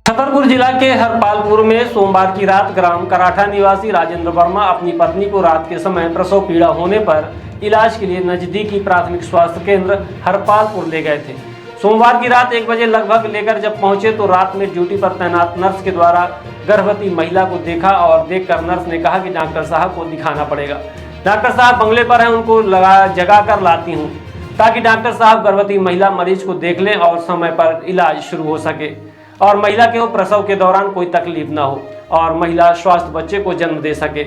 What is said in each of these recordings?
छतरपुर जिला के हरपालपुर में सोमवार की रात ग्राम कराठा निवासी राजेंद्र वर्मा अपनी पत्नी को रात के समय प्रसव पीड़ा होने पर इलाज के लिए नजदीकी प्राथमिक स्वास्थ्य केंद्र हरपालपुर ले गए थे। सोमवार की रात 1 बजे लगभग लेकर जब पहुंचे तो रात में ड्यूटी पर तैनात नर्स के द्वारा गर्भवती महिला को देखा और देखकर नर्स ने कहा कि डॉक्टर साहब को दिखाना पड़ेगा। डॉक्टर साहब बंगले पर हैं, उनको जगा कर लाती हूँ ताकि डॉक्टर साहब गर्भवती महिला मरीज को देख लें और समय पर इलाज शुरू हो सके और महिला के प्रसव के दौरान कोई तकलीफ ना हो और महिला स्वास्थ्य बच्चे को जन्म दे सके,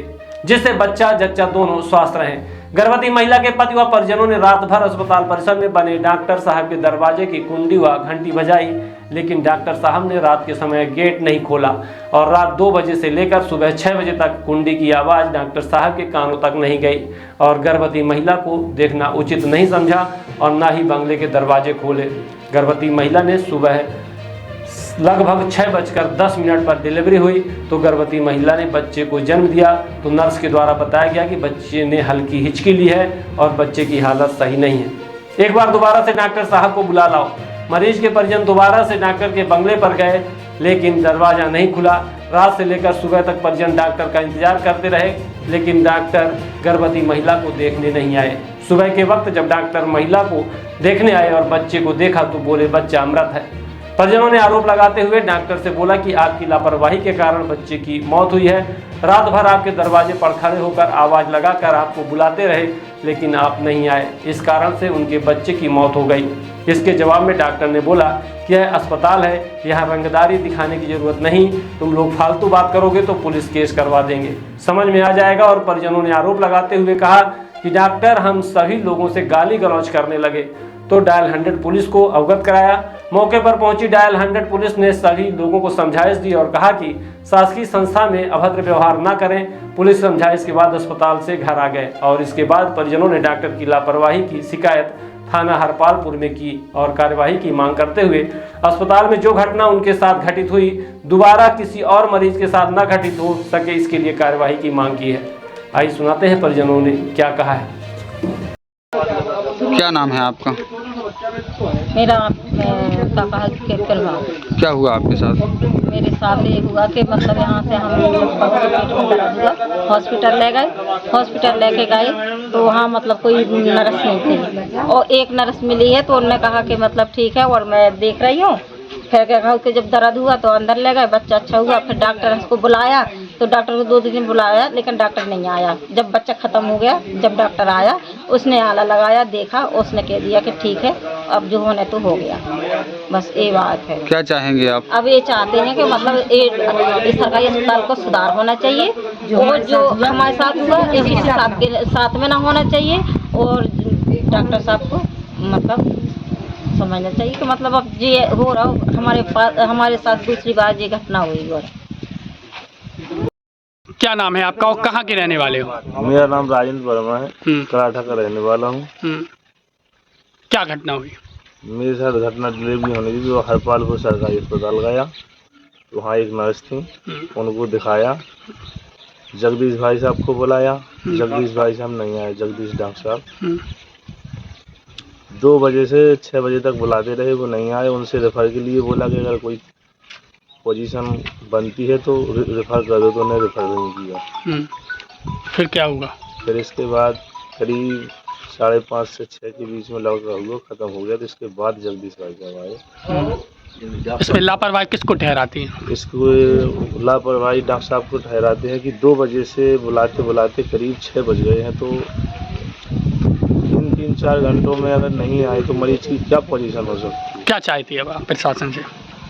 जिससे बच्चा जच्चा दोनों स्वस्थ रहें। गर्भवती महिला के पति व परिजनों ने रात भर अस्पताल परिसर में बने डॉक्टर साहब के दरवाजे की कुंडी व घंटी बजाई, लेकिन डॉक्टर साहब ने रात के समय गेट नहीं खोला और रात 2 बजे से लेकर सुबह 6 बजे तक कुंडी की आवाज़ डॉक्टर साहब के कानों तक नहीं गई और गर्भवती महिला को देखना उचित नहीं समझा और न ही बंगले के दरवाजे खोले। गर्भवती महिला ने सुबह लगभग 6:10 पर डिलीवरी हुई तो गर्भवती महिला ने बच्चे को जन्म दिया तो नर्स के द्वारा बताया गया कि बच्चे ने हल्की हिचकी ली है और बच्चे की हालत सही नहीं है। एक बार दोबारा से डॉक्टर साहब को बुला लाओ। मरीज के परिजन दोबारा से डॉक्टर के बंगले पर गए लेकिन दरवाजा नहीं खुला। रात से लेकर सुबह तक परिजन डॉक्टर का इंतजार करते रहे लेकिन डॉक्टर गर्भवती महिला को देखने नहीं आए। सुबह के वक्त जब डॉक्टर महिला को देखने आए और बच्चे को देखा तो बोले बच्चा अमृत है। परिजनों ने आरोप लगाते हुए डॉक्टर से बोला कि आपकी लापरवाही के कारण बच्चे की मौत हुई है। रात भर आपके दरवाजे पर खड़े होकर आवाज़ लगाकर आपको बुलाते रहे लेकिन आप नहीं आए, इस कारण से उनके बच्चे की मौत हो गई। इसके जवाब में डॉक्टर ने बोला कि यह अस्पताल है, यहाँ रंगदारी दिखाने की जरूरत नहीं, तुम लोग फालतू बात करोगे तो पुलिस केस करवा देंगे, समझ में आ जाएगा। और परिजनों ने आरोप लगाते हुए कहा कि डॉक्टर हम सभी लोगों से गाली गलौज करने लगे तो डायल 100 पुलिस को अवगत कराया। मौके पर पहुंची डायल 100 पुलिस ने सभी लोगों को समझाइश दी और कहा कि शासकीय संस्था में अभद्र व्यवहार न करें। पुलिस समझाइश के बाद अस्पताल से घर आ गए और इसके बाद परिजनों ने डॉक्टर की लापरवाही की शिकायत थाना हरपालपुर में की और कार्यवाही की मांग करते हुए अस्पताल में जो घटना उनके साथ घटित हुई दोबारा किसी और मरीज के साथ न घटित हो सके इसके लिए कार्यवाही की मांग की है। आइए सुनाते हैं परिजनों ने क्या कहा है। क्या नाम है आपका? मेरा काका के करवा। क्या हुआ आपके साथ? मेरे साथ ये हुआ कि मतलब यहाँ से हम हॉस्पिटल ले गए। हॉस्पिटल लेके गए तो वहाँ मतलब कोई नर्स नहीं थी और एक नर्स मिली है तो उन्होंने कहा कि मतलब ठीक है और मैं देख रही हूँ। फिर क्या कहा कि जब दर्द हुआ तो अंदर ले गए, बच्चा अच्छा हुआ। फिर डॉक्टर उसको बुलाया तो डॉक्टर को 2 दिन बुलाया लेकिन डॉक्टर नहीं आया। जब बच्चा ख़त्म हो गया जब डॉक्टर आया उसने आला लगाया, देखा, उसने कह दिया कि ठीक है अब जो होने तो हो गया। बस ये बात है। क्या चाहेंगे आप? अब ये चाहते हैं कि मतलब इस सरकारी अस्पताल को सुधार होना चाहिए और जो हमारे साथ हुआ ये किसी साथ में ना होना चाहिए और डॉक्टर साहब को मतलब समझना चाहिए कि मतलब अब ये हो रहा हमारे साथ दूसरी बार ये घटना हुई। और क्या नाम है आपका और कहाँ के रहने वाले हो? मेरा नाम राजेंद्र वर्मा है, कराठा का रहने वाला हूँ। क्या घटना हुई? मेरे साथ घटना डिलीवरी होने की तो हरपालपुर सरकारी अस्पताल गया, वहाँ एक नर्स थी, उनको दिखाया, जगदीश भाई साहब को बुलाया, जगदीश भाई साहब नहीं आए, जगदीश डॉक्टर साहब 2 बजे से 6 बजे तक बुलाते रहे, वो नहीं आए। उनसे रेफर के लिए बोला कि अगर कोई पोजीशन बनती है तो रेफर कर दो, तो उन्हें रेफर नहीं किया। फिर क्या हुआ? फिर इसके बाद करीब 5:30 से 6 के बीच में लगभग ख़त्म हो गया। तो इसके बाद जगदीश भाई साहब आए। इसमें लापरवाही किसको ठहराती है? इसको लापरवाही डॉक्टर साहब को ठहराते हैं कि 2 बजे से बुलाते बुलाते करीब 6 बज गए हैं, तो 3-4 घंटों में अगर नहीं आए तो मरीज की क्या पोजीशन हो सकती है। क्या चाहती है आप प्रशासन से?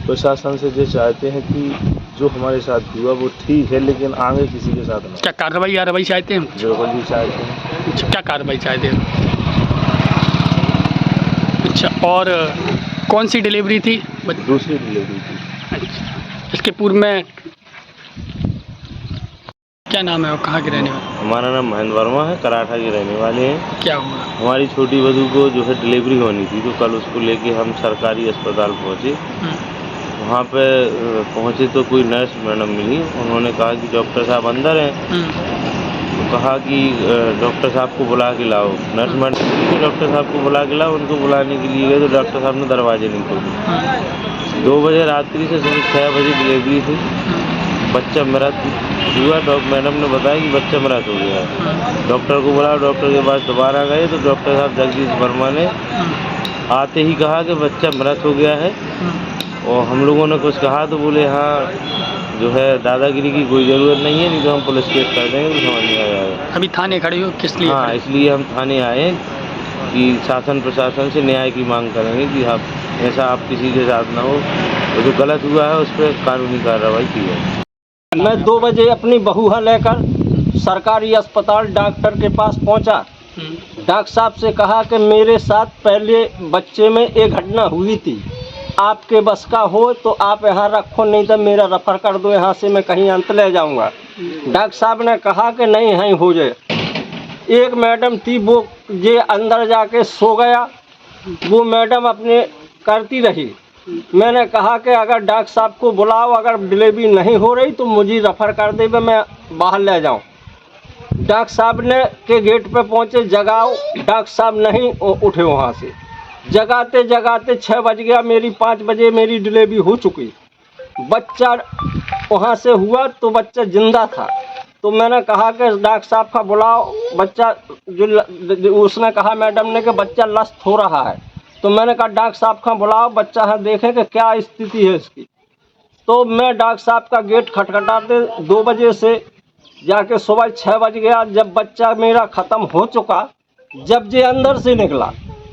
प्रशासन से ये चाहते हैं कि जो हमारे साथ हुआ वो ठीक है लेकिन आगे किसी के साथ ना। क्या कार्रवाई चाहते हैं? बिल्कुल भी चाहते हैं। क्या कार्रवाई चाहते हैं? अच्छा, और कौन सी डिलीवरी थी? दूसरी डिलीवरी थी। अच्छा, इसके पूर्व में क्या नाम है और कहाँ के रहने वाले? हमारा नाम महेंद्र वर्मा है, कराठा के रहने वाले हैं। क्या हुआ? हमारी छोटी बहू को जो है डिलीवरी होनी थी तो कल उसको लेके हम सरकारी अस्पताल पहुँचे। वहाँ पे पहुँचे तो कोई नर्स मैडम मिली, उन्होंने कहा कि डॉक्टर साहब अंदर हैं। कहा कि डॉक्टर साहब को बुला के लाओ। नर्स मैडम डॉक्टर साहब को बुला के लाओ। उनको बुलाने के लिए गए तो डॉक्टर साहब ने दरवाजे नहीं खोले। 2 बजे रात्रि से सुबह 6 बजे डिलीवरी थी। बच्चा मृत हुआ। मैडम ने बताया कि बच्चा मृत हो गया है। डॉक्टर को बुलाया। डॉक्टर के पास दोबारा गए तो डॉक्टर साहब जगदीश वर्मा ने आते ही कहा कि बच्चा मृत हो गया है। और हम लोगों ने कुछ कहा तो बोले हाँ जो है दादागिरी की कोई ज़रूरत नहीं है, नहीं तो हम पुलिस केस कर देंगे तो समझ नहीं आएगा। अभी थाने खड़े हो किस लिए? हाँ, इसलिए हम थाने आए कि शासन प्रशासन से न्याय की मांग करेंगे कि आप ऐसा आप किसी के साथ ना हो। तो जो गलत हुआ है उस पर कानूनी कार्रवाई की जाए। मैं 2 बजे अपनी बहू लेकर सरकारी अस्पताल डॉक्टर के पास पहुंचा। डॉक्टर साहब से कहा कि मेरे साथ पहले बच्चे में एक घटना हुई थी, आपके बस का हो तो आप यहाँ रखो, नहीं तो मेरा रेफर कर दो, यहाँ से मैं कहीं अंत ले जाऊँगा। डॉक्टर साहब ने कहा कि नहीं यहीं हो जाए। एक मैडम थी वो जे अंदर जाके सो गया, वो मैडम अपने करती रही। मैंने कहा कि अगर डॉक्टर साहब को बुलाओ, अगर डिलीवरी नहीं हो रही तो मुझे रेफर कर दे, मैं बाहर ले जाऊँ। डॉक्टर साहब ने के गेट पे पहुँचे, जगाओ। डॉक्टर साहब नहीं उठे वहाँ से। जगाते जगाते 6 बज गया। मेरी 5 बजे मेरी डिलीवरी हो चुकी। बच्चा वहाँ से हुआ तो बच्चा जिंदा था। तो मैंने कहा कि डॉक्टर साहब का बुलाओ। बच्चा जो उसने कहा मैडम ने कि बच्चा लस्त हो रहा है। तो मैंने कहा डॉक्टर साहब का बुलाओ, बच्चा है देखें कि क्या स्थिति है इसकी। तो मैं डॉक्टर साहब का गेट खटखटाते 2 बजे से जाके सुबह 6 बज गया। जब बच्चा मेरा ख़त्म हो चुका, जब जे अंदर से निकला,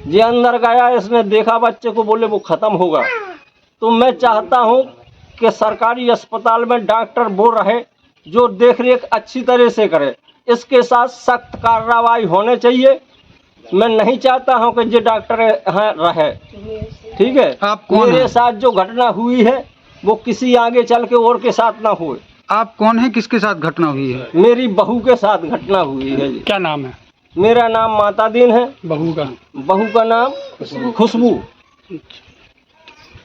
जे अंदर गया, इसने देखा बच्चे को, बोले वो ख़त्म होगा। तो मैं चाहता हूँ कि सरकारी अस्पताल में डॉक्टर वो रहे जो देख रेख अच्छी तरह से करे। इसके साथ सख्त कार्रवाई होने चाहिए। मैं नहीं चाहता हूँ कि जो डॉक्टर यहाँ रहे। ठीक है, आप कौन मेरे हैं? साथ जो घटना हुई है वो किसी आगे चल के और के साथ ना हुए। आप कौन है, किसके साथ घटना हुई है? मेरी बहू के साथ घटना हुई है जी। क्या नाम है मेरा नाम माता दीन है, बहू का? बहू का नाम खुशबू।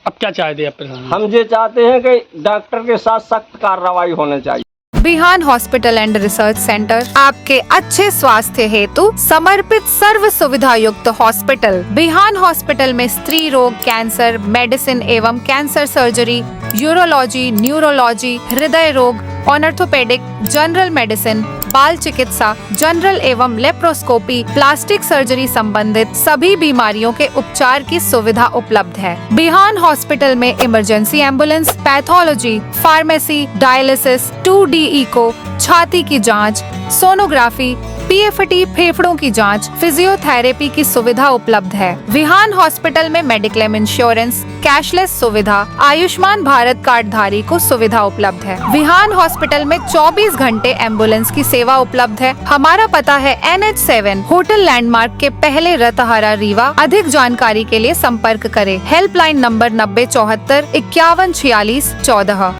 अब क्या चाहते हैं आप प्रशासन? हम ये चाहते हैं कि डॉक्टर के साथ सख्त कार्रवाई होने चाहिए। बिहान हॉस्पिटल एंड रिसर्च सेंटर आपके अच्छे स्वास्थ्य हेतु समर्पित सर्व सुविधा युक्त हॉस्पिटल। बिहान हॉस्पिटल में स्त्री रोग, कैंसर, मेडिसिन एवं कैंसर सर्जरी, यूरोलॉजी, न्यूरोलॉजी, हृदय रोग, ऑर्थोपेडिक, जनरल मेडिसिन, बाल चिकित्सा, जनरल एवं लेप्रोस्कोपी, प्लास्टिक सर्जरी संबंधित सभी बीमारियों के उपचार की सुविधा उपलब्ध है। बिहान हॉस्पिटल में emergency ambulance, pathology, pharmacy, dialysis, 2D echo, छाती की जांच, सोनोग्राफी, PFT फेफड़ों की जांच, फिजियोथेरेपी की सुविधा उपलब्ध है। विहान हॉस्पिटल में मेडिक्लेम इंश्योरेंस, कैशलेस सुविधा, आयुष्मान भारत कार्ड धारी को सुविधा उपलब्ध है। विहान हॉस्पिटल में 24 घंटे एम्बुलेंस की सेवा उपलब्ध है। हमारा पता है NH7 होटल लैंडमार्क के पहले रतहारा रीवा। अधिक जानकारी के लिए संपर्क करें। Helpline number 9074 5146 14।